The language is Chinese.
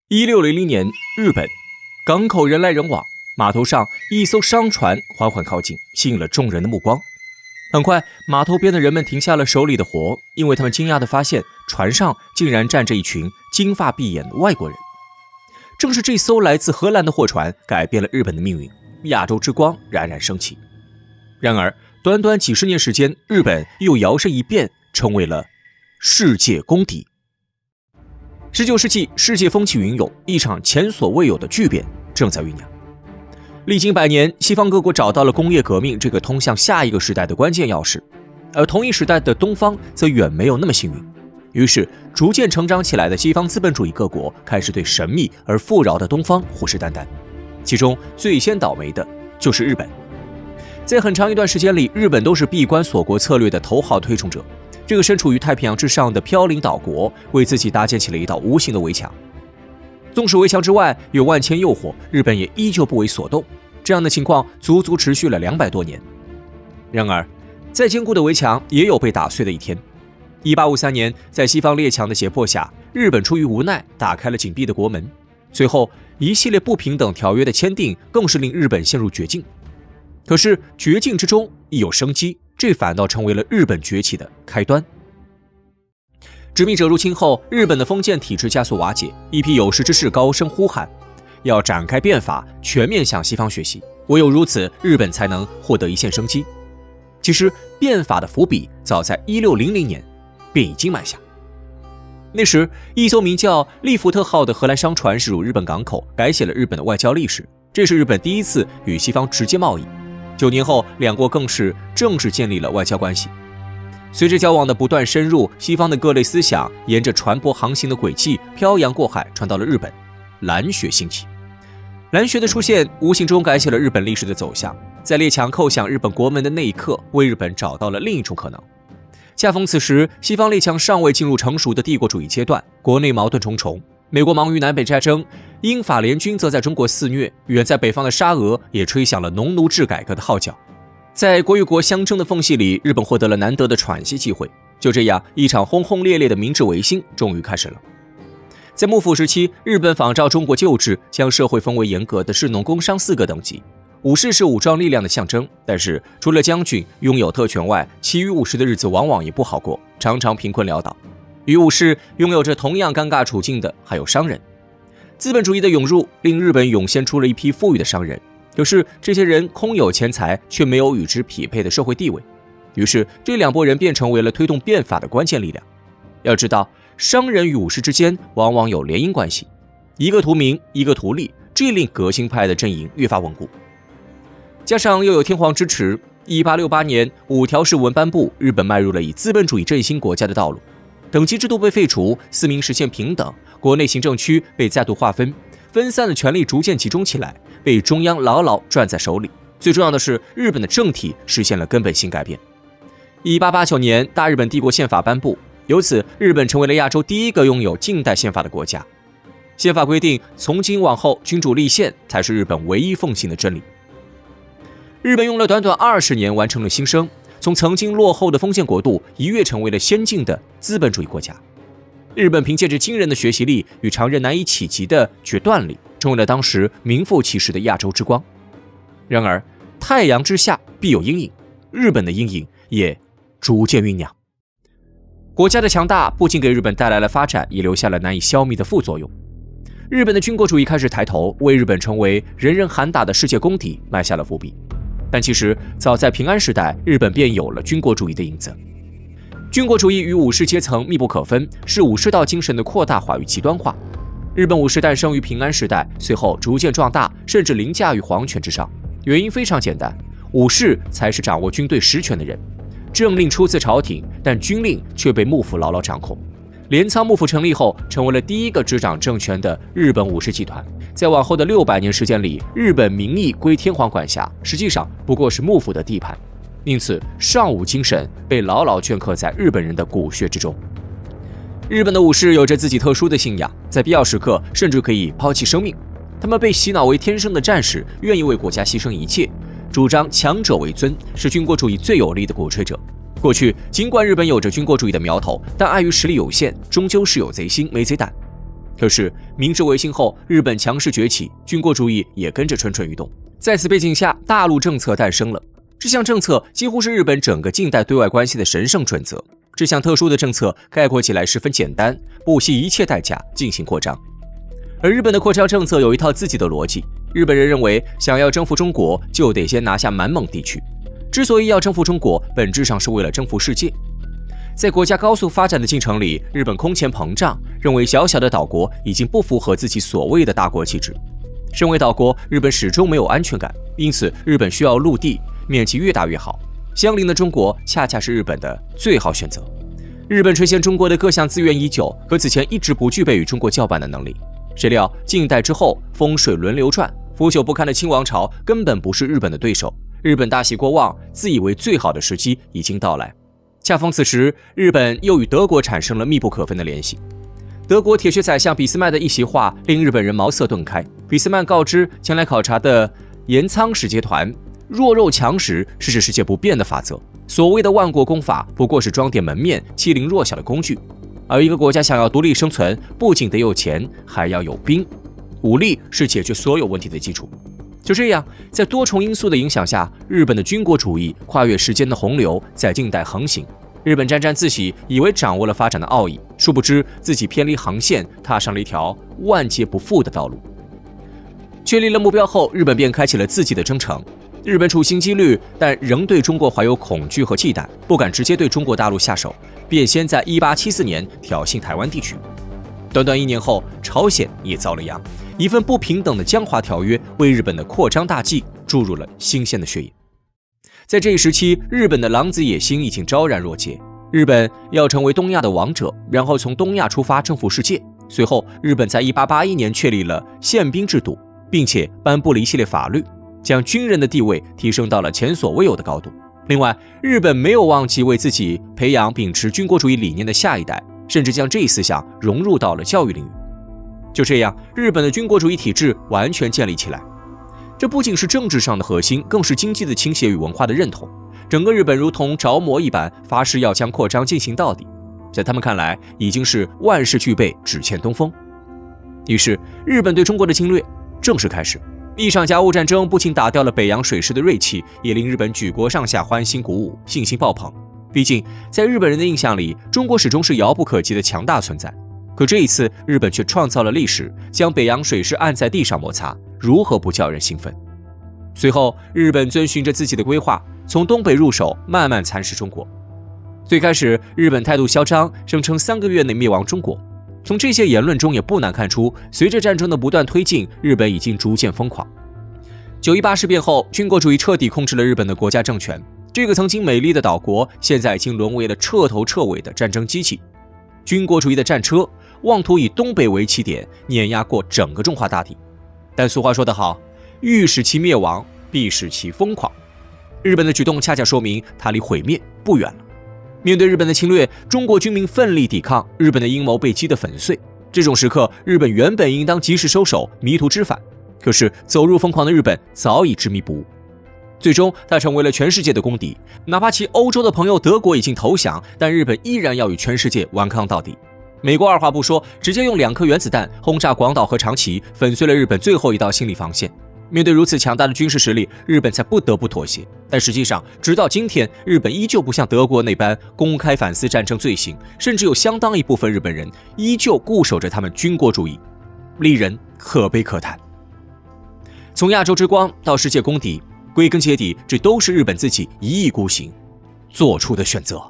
1600年，日本港口人来人往，码头上一艘商船缓缓靠近，吸引了众人的目光。很快，码头边的人们停下了手里的活，因为他们惊讶地发现船上竟然站着一群金发碧眼的外国人。正是这艘来自荷兰的货船改变了日本的命运，亚洲之光冉冉升起。然而，短短几十年时间，日本又摇身一变，成为了世界公敌。19世纪，世界风起云涌，一场前所未有的巨变正在酝酿。历经100年，西方各国找到了工业革命这个通向下一个时代的关键钥匙，而同一时代的东方则远没有那么幸运。于是，逐渐成长起来的西方资本主义各国开始对神秘而富饶的东方虎视眈眈，其中最先倒霉的就是日本。在很长一段时间里，日本都是闭关锁国策略的头号推崇者。这个身处于太平洋之上的飘零岛国，为自己搭建起了一道无形的围墙。纵使围墙之外有万千诱惑，日本也依旧不为所动。这样的情况足足持续了200多年。然而，再坚固的围墙也有被打碎的一天。1853年，在西方列强的胁迫下，日本出于无奈打开了紧闭的国门。随后，一系列不平等条约的签订，更是令日本陷入绝境。可是，绝境之中亦有生机。这反倒成为了日本崛起的开端。殖民者入侵后，日本的封建体制加速瓦解，一批有识之士高声呼喊，要展开变法，全面向西方学习，唯有如此，日本才能获得一线生机。其实，变法的伏笔早在1600年便已经埋下。那时，一艘名叫利福特号的荷兰商船驶入日本港口，改写了日本的外交历史。这是日本第一次与西方直接贸易。9年后，两国更是正式建立了外交关系。随着交往的不断深入，西方的各类思想沿着船舶航行的轨迹漂洋过海，传到了日本。蓝学兴起，蓝学的出现无形中改写了日本历史的走向。在列强叩响日本国门的那一刻，为日本找到了另一种可能。恰逢此时，西方列强尚未进入成熟的帝国主义阶段，国内矛盾重重。美国忙于南北战争，英法联军则在中国肆虐，远在北方的沙俄也吹响了农奴制改革的号角。在国与国相争的缝隙里，日本获得了难得的喘息机会。就这样，一场轰轰烈烈的明治维新终于开始了。在幕府时期，日本仿照中国旧制，将社会分为严格的士农工商4个等级。武士是武装力量的象征，但是除了将军拥有特权外，其余武士的日子往往也不好过，常常贫困潦倒。与武士拥有着同样尴尬处境的还有商人。资本主义的涌入令日本涌现出了一批富裕的商人，可是这些人空有钱财，却没有与之匹配的社会地位。于是这两拨人便成为了推动变法的关键力量。要知道，商人与武士之间往往有联姻关系，一个图名，一个图利，这令革新派的阵营越发稳固。加上又有天皇支持，1868年5条士文颁布，日本迈入了以资本主义振兴国家的道路。等级制度被废除，四民实现平等，国内行政区被再度划分，分散的权力逐渐集中起来，被中央牢牢攥在手里。最重要的是，日本的政体实现了根本性改变。1889年，大日本帝国宪法颁布，由此日本成为了亚洲第一个拥有近代宪法的国家。宪法规定，从今往后君主立宪才是日本唯一奉行的真理。日本用了短短20年完成了新生，从曾经落后的封建国度一跃成为了先进的资本主义国家。日本凭借着惊人的学习力与常人难以企及的决断力，成为了当时名副其实的亚洲之光。然而，太阳之下必有阴影，日本的阴影也逐渐酝酿。国家的强大不仅给日本带来了发展，也留下了难以消弭的副作用。日本的军国主义开始抬头，为日本成为人人喊打的世界公敌埋下了伏笔。但其实早在平安时代，日本便有了军国主义的影子。军国主义与武士阶层密不可分，是武士道精神的扩大化与极端化。日本武士诞生于平安时代，随后逐渐壮大，甚至凌驾于皇权之上。原因非常简单，武士才是掌握军队实权的人。政令出自朝廷，但军令却被幕府牢牢掌控。镰仓幕府成立后，成为了第一个执掌政权的日本武士集团。在往后的600年时间里，日本名义归天皇管辖，实际上不过是幕府的地盘。因此，尚武精神被牢牢镌刻在日本人的骨血之中。日本的武士有着自己特殊的信仰，在必要时刻甚至可以抛弃生命。他们被洗脑为天生的战士，愿意为国家牺牲一切，主张强者为尊，是军国主义最有力的鼓吹者。过去，尽管日本有着军国主义的苗头，但碍于实力有限，终究是有贼心没贼胆。可是明治维新后，日本强势崛起，军国主义也跟着蠢蠢欲动。在此背景下，大陆政策诞生了。这项政策几乎是日本整个近代对外关系的神圣准则。这项特殊的政策概括起来十分简单，不惜一切代价进行扩张。而日本的扩张政策有一套自己的逻辑。日本人认为，想要征服中国，就得先拿下满蒙地区。之所以要征服中国，本质上是为了征服世界。在国家高速发展的进程里，日本空前膨胀，认为小小的岛国已经不符合自己所谓的大国气质。身为岛国，日本始终没有安全感，因此日本需要陆地，面积越大越好。相邻的中国恰恰是日本的最好选择。日本垂涎中国的各项资源已久，可此前一直不具备与中国叫板的能力。谁料近代之后，风水轮流转，腐朽不堪的清王朝根本不是日本的对手。日本大喜过望，自以为最好的时机已经到来。恰逢此时，日本又与德国产生了密不可分的联系。德国铁血宰相俾斯麦的一席话令日本人茅塞顿开。俾斯麦告知前来考察的岩仓使节团，弱肉强食是这世界不变的法则，所谓的万国公法不过是装点门面、欺凌弱小的工具。而一个国家想要独立生存，不仅得有钱，还要有兵。武力是解决所有问题的基础。就这样，在多重因素的影响下，日本的军国主义跨越时间的洪流，在近代横行。日本沾沾自喜，以为掌握了发展的奥义，殊不知自己偏离航线，踏上了一条万劫不复的道路。确立了目标后，日本便开启了自己的征程。日本处心积虑，但仍对中国怀有恐惧和忌惮，不敢直接对中国大陆下手，便先在1874年挑衅台湾地区。短短1年后，朝鲜也遭了殃。一份不平等的江华条约为日本的扩张大计注入了新鲜的血液。在这一时期，日本的狼子野心已经昭然若揭。日本要成为东亚的王者，然后从东亚出发征服世界。随后，日本在1881年确立了宪兵制度，并且颁布了一系列法律，将军人的地位提升到了前所未有的高度。另外，日本没有忘记为自己培养秉持军国主义理念的下一代，甚至将这一思想融入到了教育领域。就这样，日本的军国主义体制完全建立起来。这不仅是政治上的核心，更是经济的倾斜与文化的认同。整个日本如同着魔一般，发誓要将扩张进行到底。在他们看来，已经是万事俱备，只欠东风。于是，日本对中国的侵略正式开始。一场甲午战争不仅打掉了北洋水师的锐气，也令日本举国上下欢欣鼓舞，信心爆棚。毕竟，在日本人的印象里，中国始终是遥不可及的强大存在。可这一次，日本却创造了历史，将北洋水师按在地上摩擦，如何不叫人兴奋？随后，日本遵循着自己的规划，从东北入手，慢慢蚕食中国。最开始，日本态度嚣张，声称3个月内灭亡中国。从这些言论中也不难看出，随着战争的不断推进，日本已经逐渐疯狂。9·18事变后，军国主义彻底控制了日本的国家政权。这个曾经美丽的岛国，现在已经沦为了彻头彻尾的战争机器。军国主义的战车妄图以东北为起点，碾压过整个中华大地。但俗话说得好，欲使其灭亡，必使其疯狂。日本的举动恰恰说明它离毁灭不远了。面对日本的侵略，中国军民奋力抵抗，日本的阴谋被击得粉碎。这种时刻，日本原本应当及时收手，迷途知返。可是走入疯狂的日本早已执迷不悟，最终他成为了全世界的公敌。哪怕其欧洲的朋友德国已经投降，但日本依然要与全世界顽抗到底。美国二话不说，直接用2颗原子弹轰炸广岛和长崎，粉碎了日本最后一道心理防线。面对如此强大的军事实力，日本才不得不妥协。但实际上，直到今天，日本依旧不像德国那般公开反思战争罪行，甚至有相当一部分日本人依旧固守着他们军国主义，令人可悲可叹。从亚洲之光到世界公敌，归根结底，这都是日本自己一意孤行做出的选择。